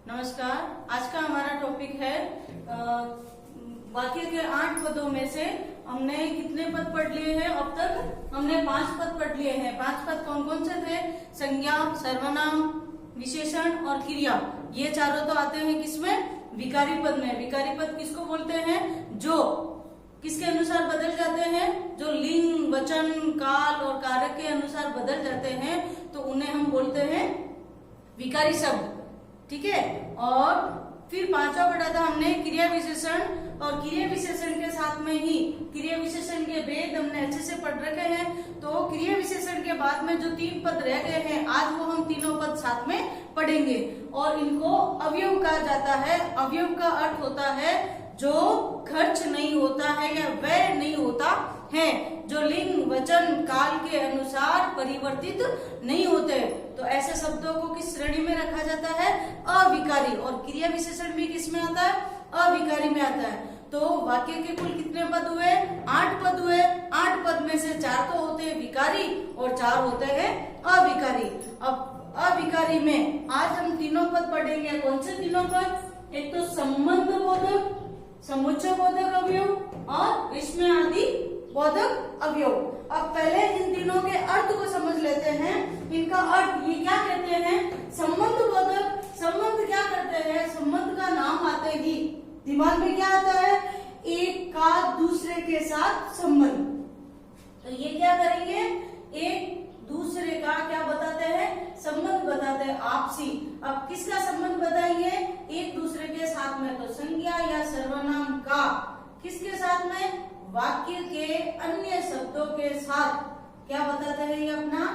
नमस्कार। आज का हमारा टॉपिक है वाक्य के 8 पदों में से हमने कितने पद पढ़ लिए हैं अब तक? हमने 5 पद पढ़ लिए हैं। 5 पद कौन कौन से थे? संज्ञा, सर्वनाम, विशेषण और क्रिया। ये चारों तो आते हैं किसमें? विकारी पद में। विकारी पद किसको बोलते हैं? जो किसके अनुसार बदल जाते हैं? जो लिंग, वचन, काल और कारक के अनुसार बदल जाते हैं तो उन्हें हम बोलते हैं विकारी शब्द। ठीक है। और फिर 5वां पढ़ा था हमने क्रिया विशेषण, और क्रिया विशेषण के साथ में ही क्रिया विशेषण के भेद हमने अच्छे से पढ़ रखे हैं। तो क्रिया विशेषण के बाद में जो 3 पद रह गए हैं आज वो हम तीनों पद साथ में पढ़ेंगे। और इनको अवयव कहा जाता है। अवयव का अर्थ होता है जो खर्च नहीं होता है या व्यय नहीं होता है, जो लिंग, वचन, काल के अनुसार परिवर्तित नहीं होते। तो ऐसे शब्दों को किस श्रेणी में रखा जाता है? अविकारी। और क्रिया विशेषण भी किस में आता है? अविकारी में आता है। तो वाक्य के कुल कितने पद हुए? 8 पद हुए। 8 पद में से 4 तो होते हैं विकारी और 4 होते हैं अविकारी। अब अविकारी में आज हम तीनों पद पढ़ेंगे। कौन से तीनों पद? एक तो संबंध बोधक, समुच्चय बोधक अवयव और विस्मय आदि बोधक अवयव। अब पहले इन तीनों के अर्थ को समझ लेते हैं। इनका अर्थ ये क्या कहते हैं? संबंध बोधक। संबंध क्या करते हैं? संबंध का नाम आते ही दिमाग में क्या आता है? एक का दूसरे के साथ संबंध। तो ये क्या करेंगे? एक दूसरे का क्या बताते हैं? संबंध बताते हैं, आपसी। अब किसका संबंध बताएंगे? एक दूसरे के साथ में। तो संज्ञा या सर्वनाम का किसके साथ में? वाक्य के अन्य शब्दों के साथ क्या बताते हैं? ये अपना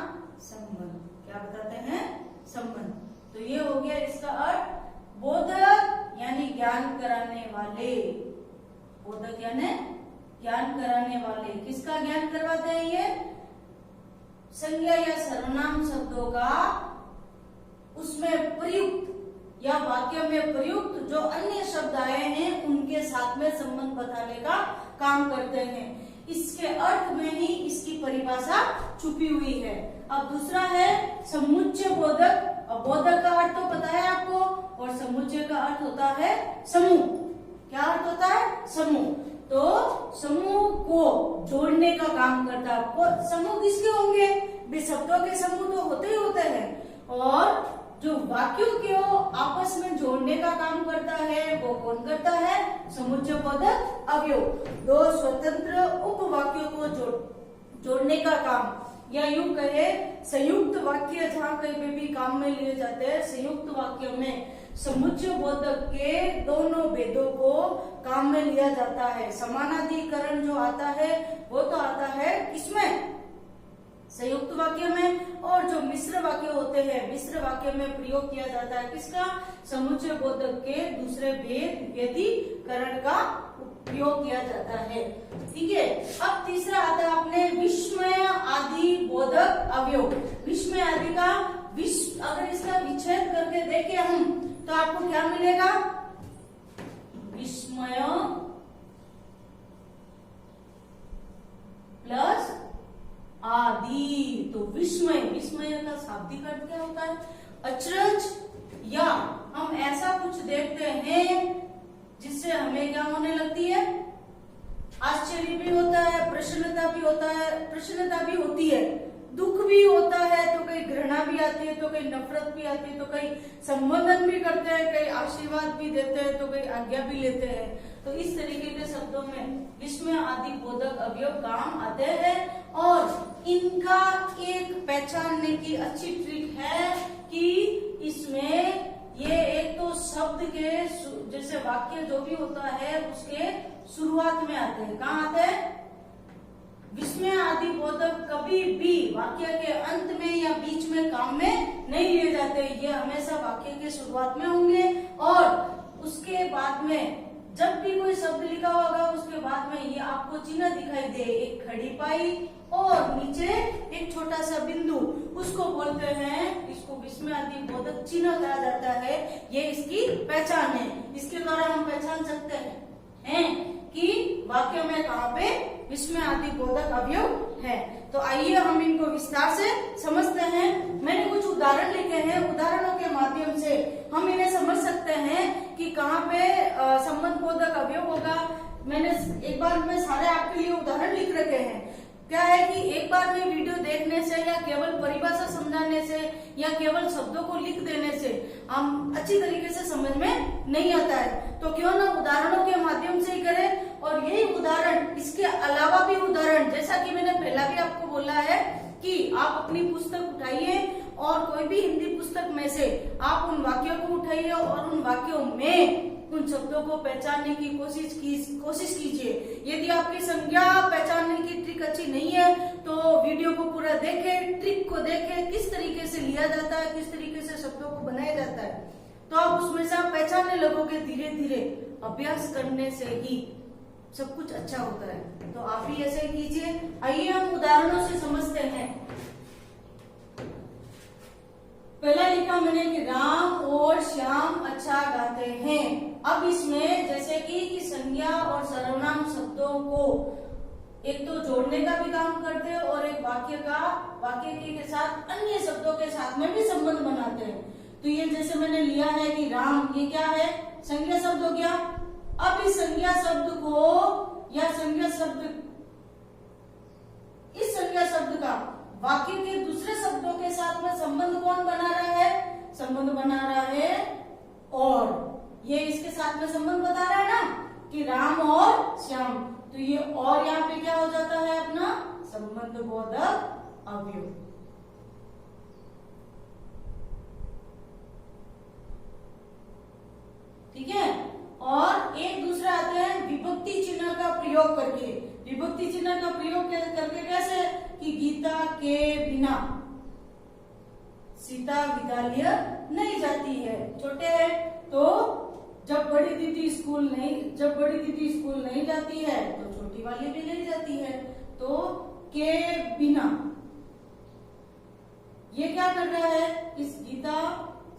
संबंध। क्या बताते हैं? संबंध। तो ये हो गया इसका अर्थ। बोधक यानी ज्ञान कराने वाले। बोधक यानी ज्ञान कराने वाले। किसका ज्ञान करवाते हैं? ये संज्ञा या सर्वनाम शब्दों का उसमें प्रयुक्त या वाक्य में प्रयुक्त जो अन्य शब्द आए हैं उनके साथ में संबंध बताने का काम करते हैं। इसके अर्थ में ही इसकी परिभाषा छुपी हुई है। अब दूसरा है समुच्चय बोधक। अब बोधक का अर्थ तो पता है आपको, और समुच्चय का अर्थ होता है समूह। क्या अर्थ होता है? समूह। तो समूह को जोड़ने का काम करता है। समूह किसके होंगे? शब्दों के समूह तो होते ही होते हैं, और जो वाक्यों को आपस में जोड़ने का काम करता है वो कौन करता है? समुच्चय बोधक अवयव। 2 स्वतंत्र उपवाक्यों को जोड़ने का काम, या यूं कहे संयुक्त वाक्य जहाँ कहीं पे भी काम में लिए जाते हैं, संयुक्त वाक्य में समुच्चय बोधक के दोनों भेदों को काम में लिया जाता है। समानाधिकरण जो आता है वो तो आता है किसमें? संयुक्त वाक्य में। और जो मिश्र वाक्य होते हैं, मिश्र वाक्य में प्रयोग किया जाता है किसका? समुच्चय बोधक के दूसरे भेद व्यधिकरण का उपयोग किया जाता है। ठीक है। अब तीसरा आता है अपने विस्मय आदि बोधक अवयव। विस्मय आदि का अगर इसका विच्छेद करके देखें हम तो आपको क्या मिलेगा? विस्मय प्लस आदि। तो विस्मय, विस्मय का शाब्दिक अर्थ क्या होता है? अचरज, या हम ऐसा कुछ देखते हैं जिससे हमें क्या होने लगती है? आश्चर्य भी होता है, प्रसन्नता भी होता है, प्रसन्नता भी होती है, दुख भी होता है, तो कहीं घृणा भी आती है, तो कहीं नफरत भी आती है, तो कहीं संबोधन भी करते हैं, कहीं आशीर्वाद भी देते हैं, तो कहीं आज्ञा भी लेते हैं। तो इस तरीके के शब्दों में विस्मय आदि बोधक अवयव काम आते हैं। और इनका एक पहचानने की अच्छी ट्रिक है कि इसमें ये एक तो शब्द के जैसे वाक्य जो भी होता है उसके शुरुआत में आते हैं। कहाँ आते हैं? विस्मय आदि बोधक कभी भी वाक्य के अंत में या बीच में काम में नहीं लिए जाते। ये हमेशा वाक्य के शुरुआत में होंगे, और उसके बाद में जब भी कोई शब्द लिखा होगा उसके बाद में ये आपको चिन्ह दिखाई दे, एक खड़ी पाई और नीचे एक छोटा सा बिंदु, उसको बोलते हैं, इसको विस्मय आदि बोधक चिन्ह कहा जाता है। ये इसकी पहचान है। इसके द्वारा हम पहचान सकते हैं कि वाक्य में कहाँ पे विस्मय आदि बोधक अवयव है। तो आइए हम इनको विस्तार से समझते हैं। मैंने कुछ उदाहरण लिखे हैं, उदाहरणों के माध्यम से हम इन्हें समझ सकते सकते हैं कि कहाँ पे संबंध बोधक अवयव होगा। मैंने एक बार में सारे आपके लिए उदाहरण लिख रखे हैं। क्या है कि एक बार में वीडियो देखने से या केवल परिभाषा समझाने से या केवल शब्दों को लिख देने से हम अच्छी तरीके से समझ में नहीं आता है, तो क्यों ना उदाहरणों के माध्यम से ही करें। और यही उदाहरण, इसके अलावा भी उदाहरण, जैसा कि मैंने पहला भी आपको बोला है कि आप अपनी पुस्तक उठाइए और कोई भी हिंदी पुस्तक में से आप उन वाक्यों को उठाइए और उन वाक्यों में उन शब्दों को पहचानने की कोशिश कीजिए। यदि आपकी संज्ञा पहचानने की ट्रिक अच्छी नहीं है तो वीडियो को पूरा देखें, ट्रिक को देखें, किस तरीके से लिया जाता है, किस तरीके से शब्दों को बनाया जाता है, तो आप उसमें से आप पहचानने लगोगे। धीरे धीरे अभ्यास करने से ही सब कुछ अच्छा होता है। तो आप भी ऐसे कीजिए। आइए हम उदाहरणों से समझते हैं। पहला लिखा मैंने कि राम और श्याम अच्छा गाते हैं। अब इसमें जैसे कि संज्ञा और सर्वनाम शब्दों को एक तो जोड़ने का भी काम करते हैं और एक वाक्य के साथ अन्य शब्दों के साथ में भी संबंध बनाते हैं। तो ये जैसे मैंने लिया है कि राम, ये क्या है, संज्ञा शब्द हो गया। अब इस संज्ञा शब्द को या इस संज्ञा शब्द का वाक्य के दूसरे शब्दों के साथ में संबंध कौन बना रहा है, संबंध बना रहा है और ये इसके साथ में संबंध बता रहा है ना कि राम और श्याम। तो ये और यहाँ पे क्या हो जाता है, अपना संबंध बोधक अवयव। ठीक है। और एक दूसरे आते हैं विभक्ति चिन्ह का प्रयोग करके। विभक्ति चिन्ह का प्रयोग करके कैसे कि गीता के बिना सीता विद्यालय नहीं जाती है। छोटे हैं तो जब बड़ी दीदी स्कूल नहीं जाती है तो छोटी वाली भी नहीं जाती है। तो के बिना ये क्या कर रहा है, इस गीता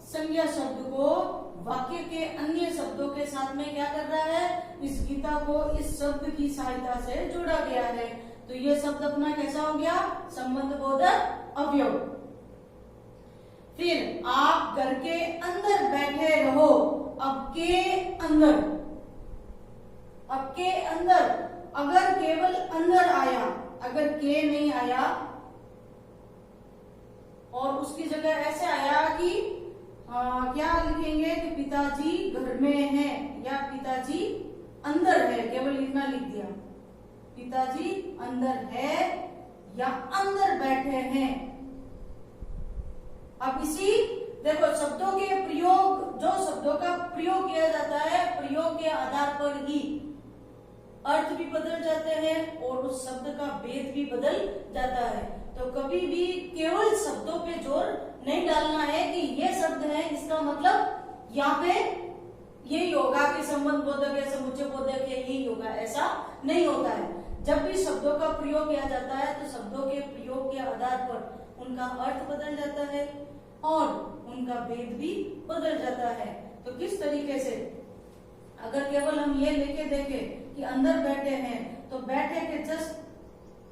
संज्ञा शब्द को वाक्य के अन्य शब्दों के साथ में क्या कर रहा है, इस गीता को इस शब्द की सहायता से जोड़ा गया है। तो ये शब्द अपना कैसा हो गया, संबंध बोधक अवयव। फिर आप घर के अंदर बैठे रहो। अब के अंदर अगर केवल अंदर आया, अगर के नहीं आया और उसकी जगह ऐसे आया कि क्या लिखेंगे कि पिताजी घर में हैं या पिताजी अंदर है, केवल इतना लिख दिया, पिताजी अंदर है या अंदर बैठे हैं। अब इसी देखो शब्दों के प्रयोग, जो शब्दों का प्रयोग किया जाता है प्रयोग के आधार पर ही अर्थ भी बदल जाते हैं और उस शब्द का भेद भी बदल जाता है। तो कभी भी केवल शब्दों पे जोर नहीं डालना है कि ये शब्द है इसका मतलब यहाँ पे यही होगा कि संबंध बोधक है, समुच्चय बोधक है, यही होगा, ऐसा नहीं होता है। जब भी शब्दों का प्रयोग किया जाता है तो शब्दों के प्रयोग के आधार पर उनका अर्थ बदल जाता है और उनका भेद भी बदल जाता है। तो किस तरीके से अगर केवल हम ये लेके देखें कि अंदर बैठे हैं तो बैठे के जस्ट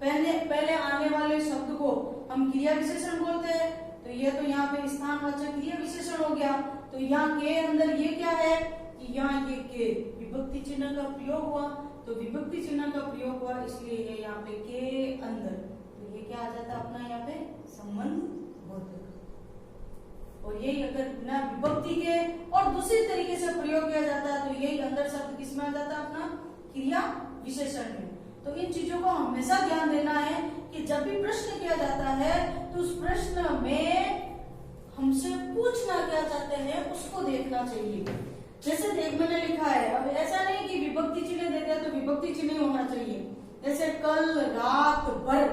पहले आने वाले शब्द को हम क्रिया विशेषण बोलते हैं। तो ये तो यहाँ पे स्थानवाचक क्रिया विशेषण हो गया। तो यहाँ के अंदर ये क्या है कि यहाँ ये के विभक्ति चिन्ह का प्रयोग हुआ, तो विभक्ति चिन्ह का प्रयोग हुआ इसलिए ये यहाँ पे के अंदर, तो ये क्या आ जाता है अपना यहाँ पे संबंध बोधक। और यही अगर बिना विभक्ति के और दूसरी तरीके से प्रयोग किया जाता है तो यही अंदर शब्द किसमें आ जाता है, अपना क्रिया विशेषण में। तो इन चीजों को हमेशा ध्यान देना है कि जब भी प्रश्न किया जाता है तो उस प्रश्न में हमसे पूछना क्या चाहते हैं उसको देखना चाहिए। जैसे देख मैंने लिखा है, अब ऐसा नहीं कि विभक्ति चिन्ह देते हैं तो विभक्ति चिन्ह होना चाहिए। जैसे कल रात भर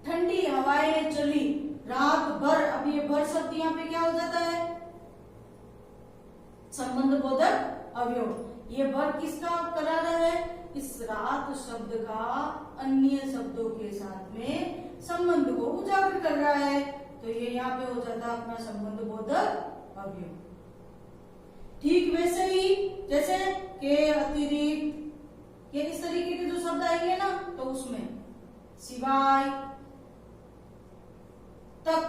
ठंडी हवाएं चली, रात भर, अब ये भर शब्द यहाँ पे क्या हो जाता है, संबंध बोधक अवयव। ये भर किसका करा रहा है, इस रात शब्द का अन्य शब्दों के साथ में संबंध को उजागर कर रहा है। तो ये यहाँ पे हो जाता है अपना संबंध बोधक अवयव। ठीक वैसे ही जैसे के अतिरिक्त, ये इस तरीके के जो शब्द आएंगे ना तो उसमें सिवाय, तक,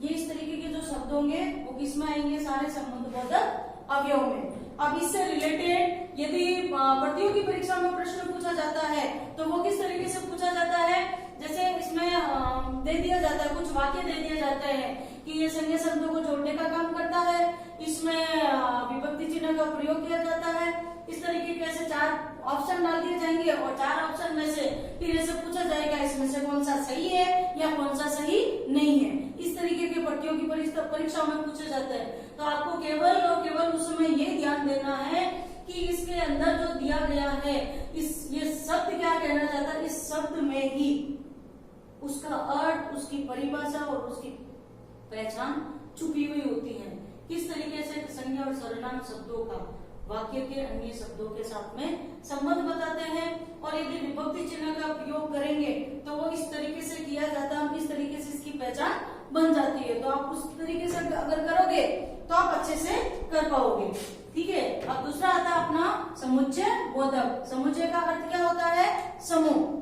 ये इस तरीके के जो शब्द शब्द होंगे वो किसमें आएंगे, सारे संबंधबोधक अवयव में। अब इससे रिलेटेड यदि प्रतियोगी परीक्षा में प्रश्न पूछा जाता है तो वो किस तरीके से पूछा जाता है, जैसे इसमें दे दिया जाता है, कुछ वाक्य दे दिए जाते हैं कि ये संज्ञा शब्दों को जोड़ने का काम करता है, इसमें विभक्ति चिन्ह का प्रयोग किया जाता है। इस तरीके के ऐसे 4 ऑप्शन डाल दिए जाएंगे और 4 ऑप्शन में से फिर ऐसे पूछा जाएगा इसमें से कौन सा सही है या कौन सा सही नहीं है। इस तरीके के प्रतियोगी परीक्षाओं में पूछे जाते हैं। तो आपको केवल और केवल उसमें ये ध्यान देना है कि इसके अंदर जो दिया गया है ये शब्द क्या कहना चाहता है, इस शब्द में ही उसका अर्थ, उसकी परिभाषा और उसकी पहचान छुपी हुई होती है। किस तरीके से संज्ञा और सर्वनाम शब्दों का वाक्य के अन्य शब्दों के साथ में संबंध बताते हैं, और यदि विभक्ति चिन्ह का प्रयोग करेंगे तो वो इस तरीके से किया जाता है, इस तरीके से इसकी पहचान बन जाती है। तो आप उस तरीके से अगर करोगे तो आप अच्छे से कर पाओगे। ठीक है। अब दूसरा आता है अपना समुच्चय बोधक। समुच्चय का अर्थ क्या होता है, समूह।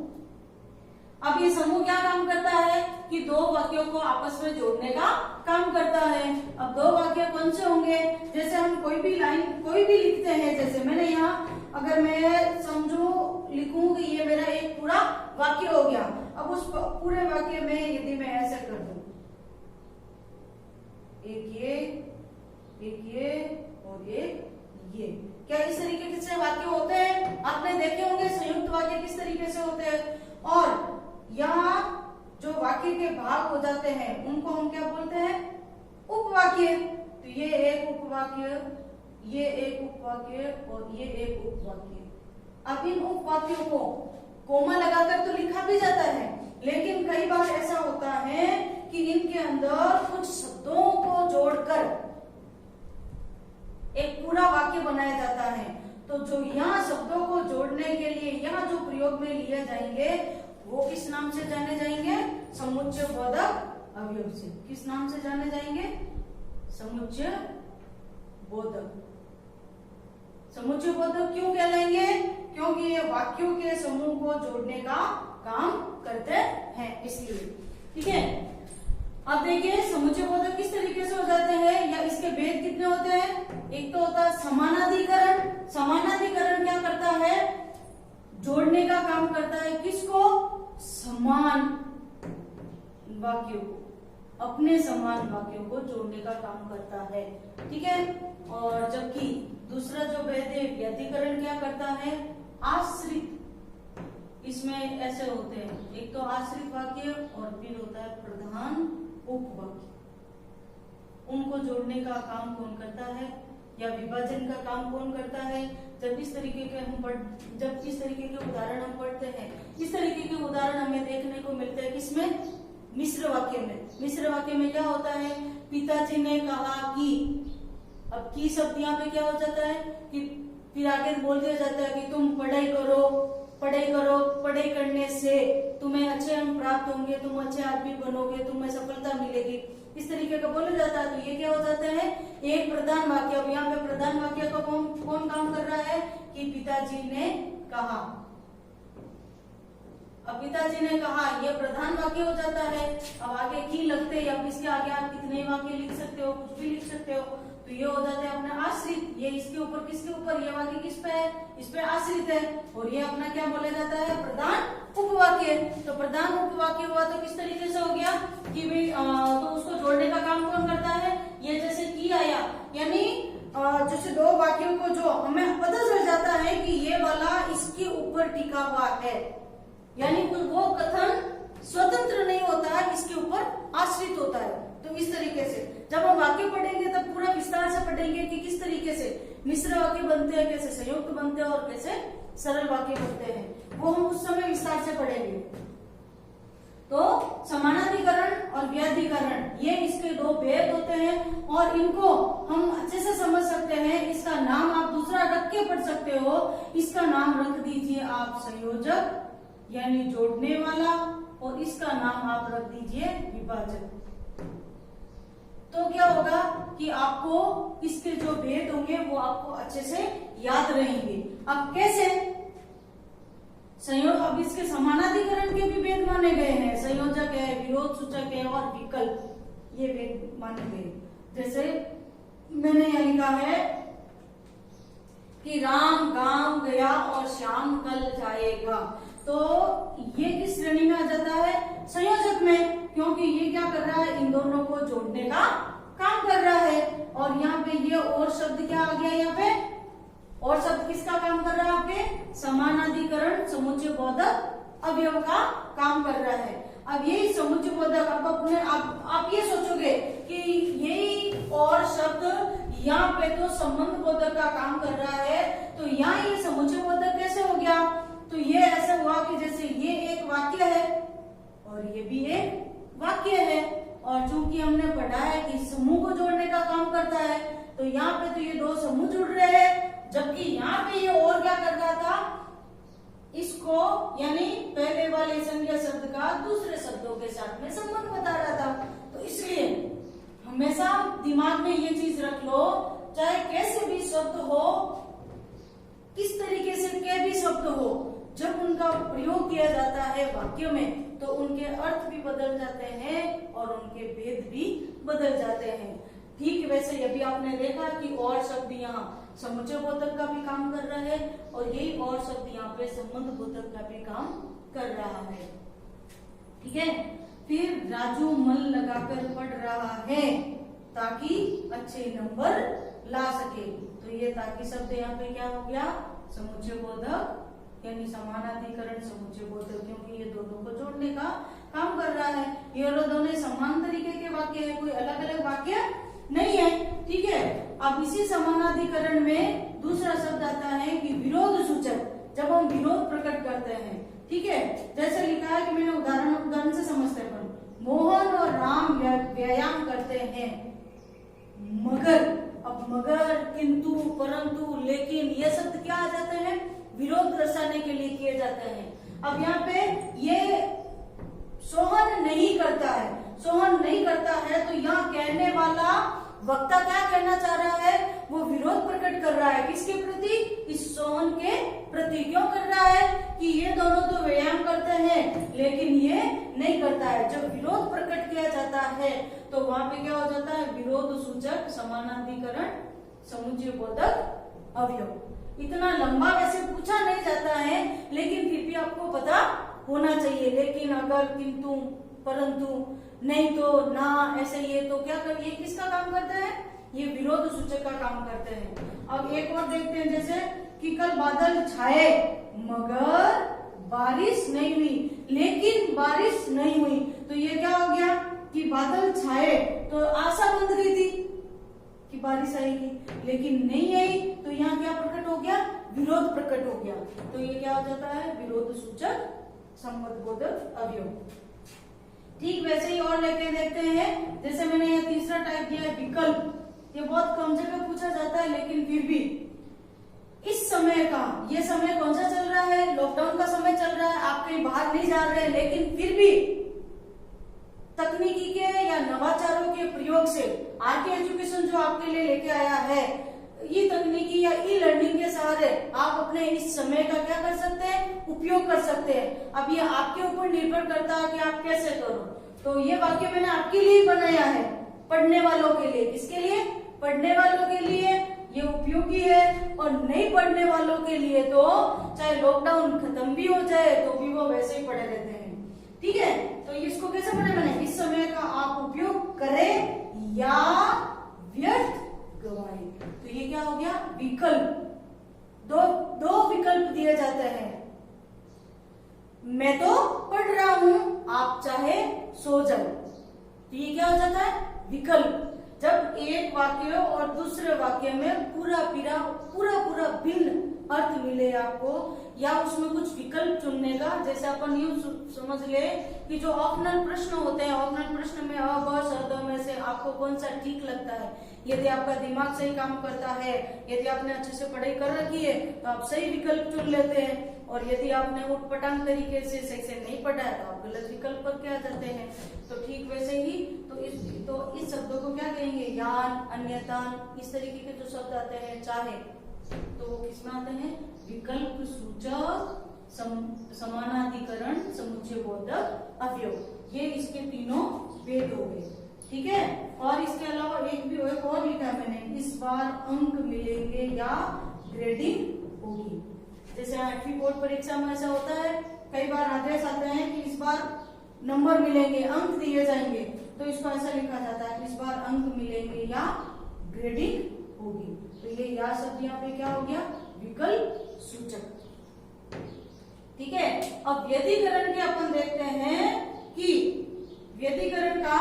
अब ये समूह क्या काम करता है कि 2 वाक्यों को आपस में जोड़ने का काम करता है। अब 2 वाक्य कौन से होंगे, जैसे हम कोई भी लाइन कोई भी लिखते हैं, जैसे मैंने यहाँ अगर मैं समझू लिखूं कि ये मेरा एक पूरा वाक्य हो गया। अब उस पूरे वाक्य में यदि मैं ऐसे कर दूं, एक ये और एक ये, क्या इस तरीके से वाक्य होते हैं? आपने देखे होंगे संयुक्त वाक्य किस तरीके से होते हैं। और यहाँ जो वाक्य के भाग हो जाते हैं उनको हम क्या बोलते हैं, उपवाक्य। तो ये एक उपवाक्य, ये एक उपवाक्य और ये एक उपवाक्य। अब इन उपवाक्यों को कोमा लगाकर तो लिखा भी जाता है, लेकिन कई बार ऐसा होता है कि इनके अंदर कुछ शब्दों को जोड़कर एक पूरा वाक्य बनाया जाता है। तो जो यहाँ शब्दों को जोड़ने के लिए यहाँ जो प्रयोग में लिए जाएंगे वो किस नाम से जाने जाएंगे, समुच्चय बोधक अवयव से। किस नाम से जाने जाएंगे, समुच्चय बोधक। समुच्चय बोधक क्यों कहलाएंगे, क्योंकि ये वाक्यों के समूह को जोड़ने का काम करते हैं, इसलिए। ठीक है। अब देखिए समुच्चय बोधक किस तरीके से हो जाते हैं या इसके भेद कितने होते हैं। एक तो होता है समानाधिकरण। समानाधिकरण क्या करता है, जोड़ने का काम करता है किसको, समान वाक्यों को, अपने समान वाक्यों को जोड़ने का काम करता है। ठीक है। और जबकि दूसरा जो भेद है व्यतिकरण क्या करता है, आश्रित। इसमें ऐसे होते हैं, एक तो आश्रित वाक्य और फिर होता है प्रधान उपवाक्य। उनको जोड़ने का काम कौन करता है या विभाजन का काम कौन करता है। जब इस तरीके के उदाहरण हम पढ़ते हैं, इस तरीके के उदाहरण हमें देखने को मिलते हैं किसमें, मिश्र वाक्य में। मिश्र वाक्य में क्या होता है, पिताजी ने कहा कि, अब की शब्द यहाँ पे क्या हो जाता है कि फिर आगे बोल दिया जाता है कि तुम पढ़ाई करो, पढ़ाई करने से तुम्हें अच्छे अंक प्राप्त होंगे, तुम अच्छे आदमी बनोगे, तुम्हें सफलता मिलेगी। इस तरीके का बोला जाता है। तो ये क्या हो जाता है, एक प्रधान वाक्य। अब यहाँ पे प्रधान वाक्य का कौन काम कर रहा है कि पिताजी ने कहा। अब पिताजी ने कहा ये प्रधान वाक्य हो जाता है। अब आगे की लगते या इसके आगे आप कितने वाक्य लिख सकते हो, कुछ भी लिख सकते हो। तो ये हो जाता है अपना आश्रित। ये इसके ऊपर किसके ऊपर, ये वाक्य किस पे है, इस पे आश्रित है। और ये अपना क्या बोला जाता है, प्रधान उपवाक्य। तो प्रधान उपवाक्य हुआ तो किस तरीके से हो गया कि भाई तो उसको जोड़ने का काम कौन करता है, ये जैसे की आया, यानी जैसे 2 वाक्यों को जो हमें पता चल जाता है कि ये वाला इसके ऊपर टिका हुआ है, यानी वो कथन स्वतंत्र नहीं होता है, इसके ऊपर आश्रित होता है। तो इस तरीके से जब हम वाक्य पढ़ेंगे तब पूरा विस्तार से पढ़ेंगे कि किस तरीके से मिश्र वाक्य बनते हैं, कैसे संयुक्त बनते हैं और कैसे सरल वाक्य बनते हैं, वो हम उस समय विस्तार से पढ़ेंगे। तो समानाधिकरण और व्याधिकरण ये इसके 2 भेद होते हैं और इनको हम अच्छे से समझ सकते हैं। इसका नाम आप दूसरा रख के पढ़ सकते हो। इसका नाम रख दीजिए आप संयोजक यानी जोड़ने वाला, और इसका नाम आप रख दीजिए विभाजक। तो क्या होगा कि आपको इसके जो भेद होंगे वो आपको अच्छे से याद रहेंगे। अब कैसे, अब इसके समानाधिकरण के भी भेद माने गए हैं, संयोजक है, विरोध सूचक है और विकल्प, ये भेद माने गए। जैसे मैंने यहाँ लिखा है कि राम गांव गया और श्याम कल जाएगा, तो ये किस श्रेणी में आ जाता है? संयोजक में, क्योंकि ये क्या कर रहा है? इन दोनों को जोड़ने का काम कर रहा है। और यहाँ पे ये और शब्द क्या आ गया? यहाँ पे और शब्द किसका काम कर रहा है? आपके समानाधिकरण समुच्चय बोधक अवयव का काम कर रहा है। अब यही समुच्चय बोधक आप ये सोचोगे कि यही और शब्द यहाँ पे तो संबंध बोधक का काम कर रहा है, तो यहाँ ये समुच्चय बोधक कैसे हो गया? तो ये ऐसा हुआ कि जैसे ये एक वाक्य है और ये भी एक वाक्य है, और चूंकि हमने पढ़ा है कि समूह को जोड़ने का काम करता है, तो यहाँ पे तो ये दो समूह जुड़ रहे हैं, जबकि यहाँ पे ये और क्या कर रहा था? इसको यानी पहले वाले संज्ञा शब्द का दूसरे शब्दों के साथ में संबंध बता रहा था। तो इसलिए हमेशा दिमाग में ये चीज रख लो, चाहे कैसे भी शब्द हो, किस तरीके से के भी शब्द हो, जब उनका प्रयोग किया जाता है वाक्य में, तो उनके अर्थ भी बदल जाते हैं और उनके भेद भी बदल जाते हैं। ठीक वैसे अभी आपने देखा कि और शब्द यहाँ समुच्चय बोधक का भी काम कर रहा है, और यही और शब्द यहाँ पे संबंध बोधक का भी काम कर रहा है। ठीक है, फिर राजू मन लगाकर पढ़ रहा है ताकि अच्छे नंबर ला सके, तो ये ताकि शब्द यहाँ पे क्या हो गया? समुच्चय बोधक यानी समानाधिकरण समुच्चय बोधक, क्योंकि ये दोनों को जोड़ने का काम कर रहा है। ये दोनों समान तरीके के वाक्य है, कोई अलग अलग वाक्य नहीं है। ठीक है, अब इसी समानाधिकरण में दूसरा शब्द आता है कि विरोध सूचक, जब हम विरोध प्रकट करते हैं। ठीक है, जैसे लिखा है कि मैंने उदाहरण से समझते हैं। मोहन और राम व्यायाम करते हैं, मगर, अब मगर, किंतु, परंतु, लेकिन, ये शब्द क्या आ जाते हैं? विरोध दर्शाने के लिए किए जाते हैं। अब यहाँ पे ये सोहन नहीं करता है, सोहन नहीं करता है, तो यहाँ कहने वाला वक्ता क्या कहना चाह रहा है? वो विरोध प्रकट कर रहा है किसके प्रति? इस सोहन के प्रति। क्यों कर रहा है? कि ये दोनों तो व्यायाम करते हैं लेकिन ये नहीं करता है। जब विरोध प्रकट किया जाता है तो वहां पे क्या हो जाता है? विरोध सूचक समानाधिकरण समुच्चय बोधक अवयव। इतना लंबा वैसे पूछा नहीं जाता है, लेकिन फिर भी आपको पता होना चाहिए। लेकिन, अगर, किंतु, परंतु, नहीं तो, ना, ऐसे ये तो क्या कर, ये किसका काम करता है? ये विरोध सूचक का काम करते हैं। अब एक और देखते हैं, जैसे कि कल बादल छाए मगर बारिश नहीं हुई, लेकिन बारिश नहीं हुई, तो ये क्या हो गया? कि बादल छाए तो आशा बंध गई थी कि बारिश आएगी, लेकिन नहीं आई, तो यहाँ क्या प्रकट हो गया? विरोध प्रकट हो गया। तो ये क्या हो जाता है? विरोध सूचक संबंध बोधक अवयव। ठीक वैसे ही और लेके देखते हैं, जैसे मैंने ये तीसरा टाइप दिया है विकल्प। ये बहुत कम जगह पूछा जाता है, लेकिन फिर भी इस समय का, ये समय कौन सा चल रहा है? लॉकडाउन का समय चल रहा है, आप कहीं बाहर नहीं जा रहे हैं, लेकिन फिर भी तकनीकी के या नवाचारों के प्रयोग से आरके एजुकेशन जो आपके लिए लेके आया है, ये तकनीकी या ई लर्निंग के सहारे आप अपने इस समय का क्या कर सकते हैं? उपयोग कर सकते हैं। अब ये आपके ऊपर निर्भर करता है कि आप कैसे करो। तो ये वाक्य मैंने आपके लिए बनाया है, पढ़ने वालों के लिए। किसके लिए? पढ़ने वालों के लिए ये उपयोगी है, और नहीं पढ़ने वालों के लिए तो चाहे लॉकडाउन खत्म भी हो जाए तो भी वो वैसे ही पढ़े रहते हैं। ठीक है, तो इसको कैसे पढ़े मैंने? इस समय का आप उपयोग करें या व्यर्थ गवाएं। तो ये क्या हो गया? विकल्प। दो विकल्प दिए जाते हैं। मैं तो पढ़ रहा हूं, आप चाहे सो जाओ, तो ये क्या हो जाता है? विकल्प। जब एक वाक्य और दूसरे वाक्य में पूरा भिन्न अर्थ मिले आपको, या उसमें कुछ विकल्प चुनने का, जैसे अपन यूं समझ ले कि जो ऑप्शनल प्रश्न होते हैं, ऑप्शनल प्रश्न में अ ब शब्दों में से आपको कौन सा ठीक लगता है, यदि आपका दिमाग सही काम करता है, यदि आपने अच्छे से पढ़ाई कर रखी है तो आप सही विकल्प चुन लेते हैं, और यदि आपने उटपटांग तरीके से सही से नहीं पढ़ा है तो आप गलत विकल्प करके आ जाते हैं। तो ठीक वैसे ही तो इस शब्दों को क्या कहेंगे? यान, अन्यथा, इस तरीके के जो शब्द आते हैं, चाहे, तो वो किसमें आते हैं? विकल्प सूचक समानाधिकरण समुच्चय बोधक अवयव। ये इसके तीनों भेद हो गए। ठीक है, और इसके अलावा एक भी बार अंक मिलेंगे या ग्रेडिंग होगी। जैसे 8वीं बोर्ड परीक्षा में ऐसा होता है, कई बार आदेश आते हैं कि इस बार नंबर मिलेंगे, अंक दिए जाएंगे, तो इसको ऐसा लिखा जाता है इस बार अंक मिलेंगे या ग्रेडिंग होगी। तो ये या शब्द यहाँ पे क्या हो गया, विकल्प सूचक। ठीक है, अब व्यधिकरण के अपन देखते हैं कि व्यधिकरण का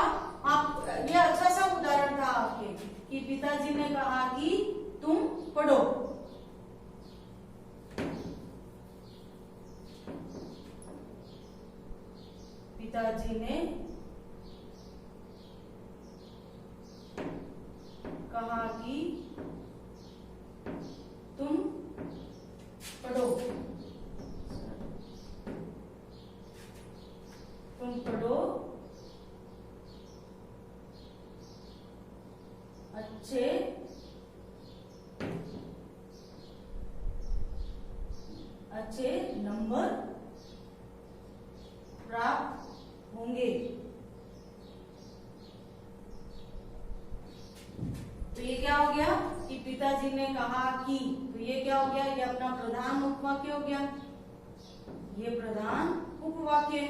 आप, ये अच्छा सा उदाहरण था आपके कि पिताजी ने कहा कि तुम पढ़ो। पिताजी ने कहा कि तुम पढ़ो, तुम पढ़ो अच्छे नंबर प्राप्त होंगे। तो ये क्या हो गया कि पिताजी ने कहा कि, तो ये क्या हो गया, ये अपना प्रधान उपवाक्य हो गया, ये प्रधान उपवाक्य।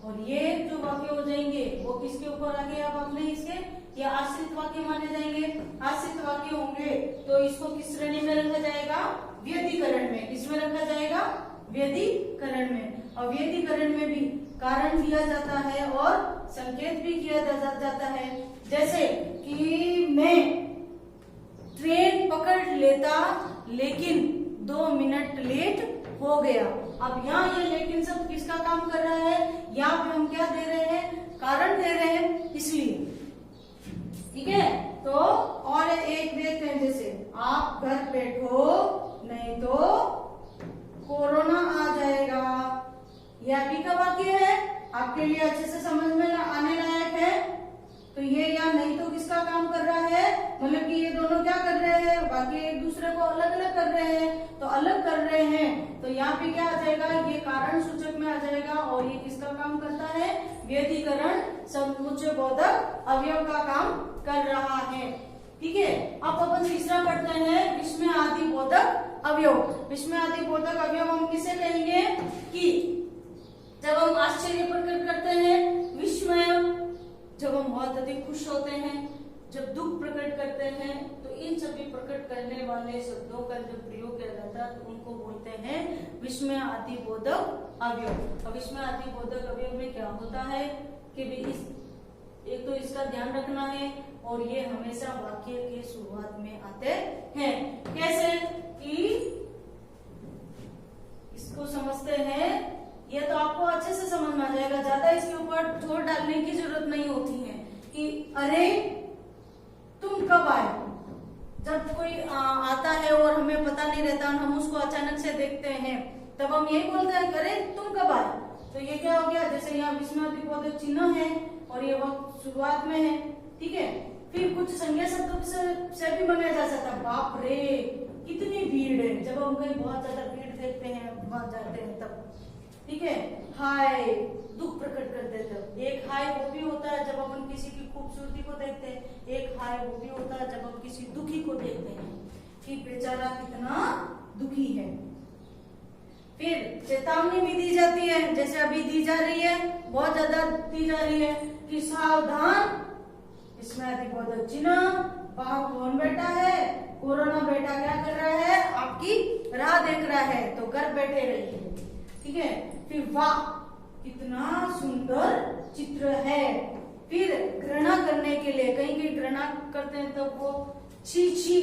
और ये जो वाक्य हो जाएंगे वो किसके ऊपर आ गए, अब आपने इसके, ये आश्रित वाक्य माने जाएंगे। आश्रित वाक्य होंगे तो इसको किस श्रेणी में रखा जाएगा, व्यधिकरण में। किसमें रखा जाएगा, व्यधिकरण में। और व्यधिकरण में भी कारण दिया जाता है और संकेत भी किया जाता है। जैसे कि मैं ट्रेन पकड़ लेता लेकिन 2 मिनट लेट हो गया। अब यहाँ ये लेकिन सब किसका काम कर रहा है, यहाँ पे हम क्या दे रहे हैं, कारण दे रहे हैं, इसलिए। ठीक है, तो और एक देखते हैं, जैसे आप घर बैठो नहीं तो कोरोना आ जाएगा। यह भी का वाक्य है, आपके लिए अच्छे से समझ में आने लायक है। तो ये या नहीं तो किसका काम कर रहा है, मतलब कि ये दोनों क्या कर रहे हैं, वाक्य एक दूसरे को अलग अलग कर रहे हैं। तो अलग कर रहे हैं तो यहाँ पे क्या आ जाएगा, ये कारण सूचक में आ जाएगा। और ये किसका काम करता है, व्यधिकरण समुच्चय बोधक अवयव का काम कर रहा है। ठीक है, अब अपन तीसरा पढ़ते हैं, विस्मय आदि बोधक अवयव। विस्मय आदि बोधक अवयव हम किसे कहेंगे कि जब हम आश्चर्य प्रकट करते हैं, विस्मय जब हम बहुत अधिक खुश होते हैं, जब दुख प्रकट करते हैं, तो इन सभी प्रकट करने वाले शब्दों का जब प्रयोग किया जाता है तो उनको बोलते हैं विस्मय आदि बोधक अवयव। अब विस्मय आदि बोधक अवयव में क्या होता है कि एक तो इसका ध्यान रखना है और ये हमेशा वाक्य के शुरुआत में आते हैं। कैसे कि इसको समझते हैं, ये तो आपको अच्छे से समझ में आ जाएगा, ज्यादा इसके ऊपर जोर डालने की जरूरत नहीं होती है कि अरे तुम कब आए। जब कोई आता है और हमें पता नहीं रहता, हम उसको अचानक से देखते हैं, तब हम यही बोलते हैं अरे तुम कब आए। तो ये क्या हो गया, जैसे यहाँ विस्मय आदि बोधक चिन्ह है और ये वक्त शुरुआत में है। ठीक है, फिर कुछ संज्ञा शब्दों से भी बनाया जा सकता है। बाप रे कितनी भीड़ है, जब हम कहीं बहुत ज्यादा भीड़ देखते हैं, वहां जाते हैं तब। ठीक है, हाय दुख प्रकट कर देते हैं। एक हाय वो भी होता है जब अपन किसी की खूबसूरती को देखते हैं, एक हाय वो भी होता है जब हम किसी दुखी को देखते हैं कि बेचारा कितना दुखी है। फिर चेतावनी भी दी जाती है, जैसे अभी दी जा रही है, बहुत ज्यादा दी जा रही है कि सावधान, इसमें आदि बोधक चिन्ह, बाहर कौन बैठा है, कोरोना बेटा क्या कर रहा है, आपकी राह देख रहा है, तो घर बैठे रहिए। ठीक है, फिर वाह कितना सुंदर चित्र है। फिर घृणा करने के लिए, कहीं कहीं घृणा करते हैं तो वो छी छी,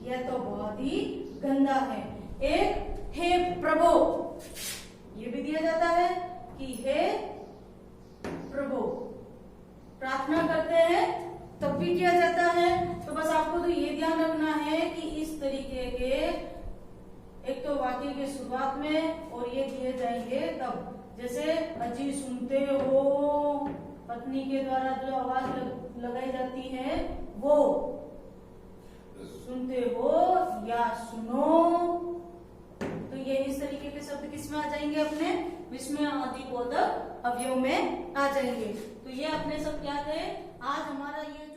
यह तो बहुत ही गंदा है। एक हे प्रभु, ये भी दिया जाता है कि हे प्रभु, प्रार्थना करते हैं तब भी किया जाता है। तो बस आपको तो ये ध्यान रखना है कि इस तरीके के एक तो वाक्य के शुरुआत में और ये दिए जाएंगे तब, जैसे अजी सुनते हो, पत्नी के द्वारा जो आवाज लगाई जाती है वो सुनते हो या सुनो, तो ये इस तरीके के शब्द किसमें आ जाएंगे, अपने विस्मय आदि बोधक अवयव में आ जाएंगे। तो ये अपने सब क्या थे, आज हमारा ये